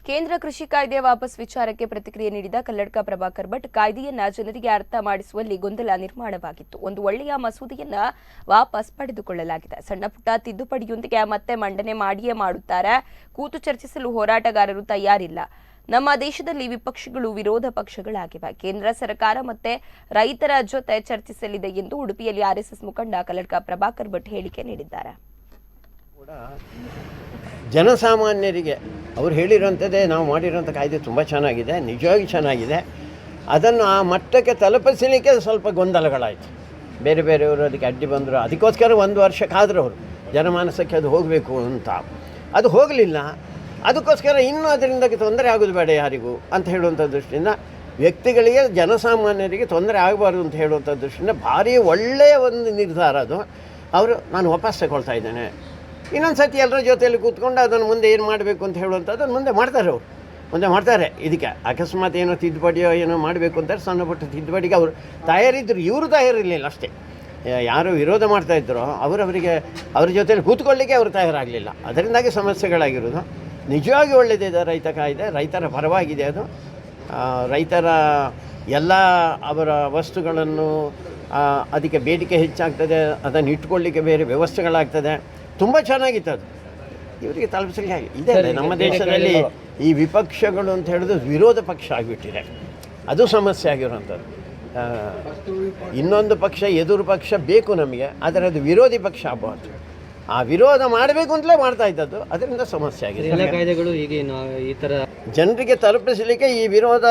ಕೇಂದ್ರ ಕೃಷಿ ಕಾಯ್ದೆ ವಾಪಸ್ ವಿಚಾರಕ್ಕೆ ಪ್ರತಿಕ್ರಿಯೆ ನೀಡಿದ ಕಲ್ಲಡ್ಕ ಪ್ರಭಾಕರ್ ಭಟ್, ಕಾಯ್ದೆಯನ್ನ ಜನರಿಗೆ ಅರ್ಥ ಮಾಡಿಸುವಲ್ಲಿ ಗೊಂದಲ ನಿರ್ಮಾಣವಾಗಿತ್ತು. ಒಂದು ಒಳ್ಳೆಯ ಮಸೂದೆಯನ್ನ ವಾಪಸ್ ಪಡೆದುಕೊಳ್ಳಲಾಗಿದೆ. ಸಣ್ಣ ಪುಟ್ಟ ತಿದ್ದುಪಡಿಯೊಂದಿಗೆ ಮತ್ತೆ ಮಂಡನೆ ಮಾಡಿಯೇ ಮಾಡುತ್ತಾರೆ. ಕೂತು ಚರ್ಚಿಸಲು ಹೋರಾಟಗಾರರು ತಯಾರಿಲ್ಲ. ನಮ್ಮ ದೇಶದಲ್ಲಿ ವಿಪಕ್ಷಗಳು ವಿರೋಧ ಪಕ್ಷಗಳಾಗಿವೆ. ಕೇಂದ್ರ ಸರ್ಕಾರ ಮತ್ತೆ ರೈತರ ಜೊತೆ ಚರ್ಚಿಸಲಿದೆ ಎಂದು ಉಡುಪಿಯಲ್ಲಿ ಆರ್ಎಸ್ಎಸ್ ಮುಖಂಡ ಕಲ್ಲಡ್ಕ ಪ್ರಭಾಕರ್ ಭಟ್ ಹೇಳಿಕೆ ನೀಡಿದ್ದಾರೆ. ಜನಸಾಮಾನ್ಯರಿಗೆ ಅವರು ಹೇಳಿರೋಂಥದ್ದೇ ನಾವು ಮಾಡಿರೋಂಥ ಕಾಯ್ದೆ ತುಂಬ ಚೆನ್ನಾಗಿದೆ, ನಿಜವಾಗಿ ಚೆನ್ನಾಗಿದೆ. ಅದನ್ನು ಆ ಮಟ್ಟಕ್ಕೆ ತಲುಪಿಸಲಿಕ್ಕೆ ಸ್ವಲ್ಪ ಗೊಂದಲಗಳಾಯಿತು. ಬೇರೆ ಬೇರೆಯವರು ಅದಕ್ಕೆ ಅಡ್ಡಿ ಬಂದರು. ಅದಕ್ಕೋಸ್ಕರ ಒಂದು ವರ್ಷಕ್ಕಾದರೂ ಅವರು ಜನಮಾನಸಕ್ಕೆ ಅದು ಹೋಗಬೇಕು ಅಂತ, ಅದು ಹೋಗಲಿಲ್ಲ. ಅದಕ್ಕೋಸ್ಕರ ಇನ್ನೂ ಅದರಿಂದ ತೊಂದರೆ ಆಗೋದು ಬೇಡ ಯಾರಿಗೂ ಅಂತ ಹೇಳುವಂಥ ದೃಷ್ಟಿಯಿಂದ, ವ್ಯಕ್ತಿಗಳಿಗೆ ಜನಸಾಮಾನ್ಯರಿಗೆ ತೊಂದರೆ ಆಗಬಾರ್ದು ಅಂತ ಹೇಳುವಂಥ ದೃಷ್ಟಿಯಿಂದ ಭಾರಿ ಒಳ್ಳೆಯ ಒಂದು ನಿರ್ಧಾರ ಅದು. ಅವರು ನಾನು ವಾಪಸ್ ತಗೊಳ್ತಾ ಇದ್ದೇನೆ, ಇನ್ನೊಂದು ಸರ್ತಿ ಎಲ್ಲರ ಜೊತೆಯಲ್ಲಿ ಕೂತ್ಕೊಂಡು ಅದನ್ನು ಮುಂದೆ ಏನು ಮಾಡಬೇಕು ಅಂತ ಹೇಳುವಂಥದ್ದನ್ನು ಮುಂದೆ ಮಾಡ್ತಾರೆ. ಅವರು ಮುಂದೆ ಮಾಡ್ತಾರೆ. ಇದಕ್ಕೆ ಅಕಸ್ಮಾತ್ ಏನೋ ತಿದ್ದುಪಡಿಯೋ ಏನೋ ಮಾಡಬೇಕು ಅಂತಾರೆ, ಸಣ್ಣ ಪುಟ್ಟ ತಿದ್ದುಪಡಿಗೆ ಅವರು ತಯಾರಿದ್ದರು. ಇವರು ತಯಾರಿರಲಿಲ್ಲ ಅಷ್ಟೇ. ಯಾರು ವಿರೋಧ ಮಾಡ್ತಾಯಿದ್ರೋ ಅವರವರಿಗೆ ಅವ್ರ ಜೊತೆಯಲ್ಲಿ ಕೂತ್ಕೊಳ್ಳಿಕ್ಕೆ ಅವರು ತಯಾರಾಗಲಿಲ್ಲ. ಅದರಿಂದಾಗಿ ಸಮಸ್ಯೆಗಳಾಗಿರೋದು. ನಿಜವಾಗಿ ಒಳ್ಳೆಯದಿದೆ ರೈತ ಕಾಯ್ದೆ, ರೈತರ ಪರವಾಗಿದೆ ಅದು. ರೈತರ ಎಲ್ಲ ಅವರ ವಸ್ತುಗಳನ್ನು ಅದಕ್ಕೆ ಬೇಡಿಕೆ ಹೆಚ್ಚಾಗ್ತದೆ, ಅದನ್ನು ಇಟ್ಕೊಳ್ಳಿಕ್ಕೆ ಬೇರೆ ವ್ಯವಸ್ಥೆಗಳಾಗ್ತದೆ. ತುಂಬ ಚೆನ್ನಾಗಿತ್ತು ಅದು. ಇವರಿಗೆ ತಲುಪಿಸಲಿಕ್ಕೆ ಇದೆ. ನಮ್ಮ ದೇಶದಲ್ಲಿ ಈ ವಿಪಕ್ಷಗಳು ಅಂತ ಹೇಳಿದ್ರೆ ವಿರೋಧ ಪಕ್ಷ ಆಗಿಬಿಟ್ಟಿದೆ, ಅದು ಸಮಸ್ಯೆ ಆಗಿರುವಂಥದ್ದು. ಇನ್ನೊಂದು ಪಕ್ಷ ಎದುರು ಪಕ್ಷ ಬೇಕು ನಮಗೆ, ಆದರೆ ಅದು ವಿರೋಧಿ ಪಕ್ಷ ಆಗಬಾರ್ದು. ಆ ವಿರೋಧ ಮಾಡಬೇಕು ಅಂತಲೇ ಮಾಡ್ತಾ ಇದ್ದದ್ದು, ಅದರಿಂದ ಸಮಸ್ಯೆ ಆಗಿದೆ. ಎಲ್ಲ ಕಾಯ್ದೆಗಳು ಈಗ ಈ ಥರ ಜನರಿಗೆ ತಲುಪಿಸಲಿಕ್ಕೆ ಈ ವಿರೋಧ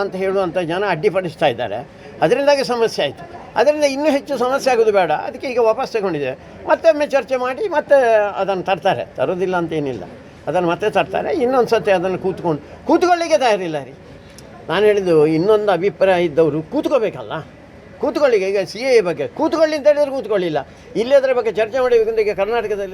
ಅಂತ ಹೇಳುವಂಥ ಜನ ಅಡ್ಡಿಪಡಿಸ್ತಾ ಇದ್ದಾರೆ. ಅದರಿಂದಾಗಿ ಸಮಸ್ಯೆ ಆಯಿತು. ಅದರಿಂದ ಇನ್ನೂ ಹೆಚ್ಚು ಸಮಸ್ಯೆ ಆಗೋದು ಬೇಡ. ಅದಕ್ಕೆ ಈಗ ವಾಪಸ್ ತಗೊಂಡಿದೆ. ಮತ್ತೊಮ್ಮೆ ಚರ್ಚೆ ಮಾಡಿ ಮತ್ತೆ ಅದನ್ನು ತರ್ತಾರೆ. ತರೋದಿಲ್ಲ ಅಂತೇನಿಲ್ಲ, ಅದನ್ನು ಮತ್ತೆ ತರ್ತಾರೆ. ಇನ್ನೊಂದು ಸತಿ ಅದನ್ನು ಕೂತ್ಕೊಳ್ಳಿಕ್ಕೆ ತಯಾರಿಲ್ಲ ರೀ. ನಾನು ಹೇಳಿದ್ದು, ಇನ್ನೊಂದು ಅಭಿಪ್ರಾಯ ಇದ್ದವರು ಕೂತ್ಕೋಬೇಕಲ್ಲ, ಕೂತ್ಕೊಳ್ಳಿಕ್ಕೆ. ಈಗ CAA ಬಗ್ಗೆ ಕೂತ್ಕೊಳ್ಳಿ ಅಂತ ಹೇಳಿದ್ರೆ ಕೂತ್ಕೊಳ್ಳಿಲ್ಲ. ಇಲ್ಲಿ ಅದರ ಬಗ್ಗೆ ಚರ್ಚೆ ಮಾಡಬೇಕಂತ ಈಗ ಕರ್ನಾಟಕದಲ್ಲಿ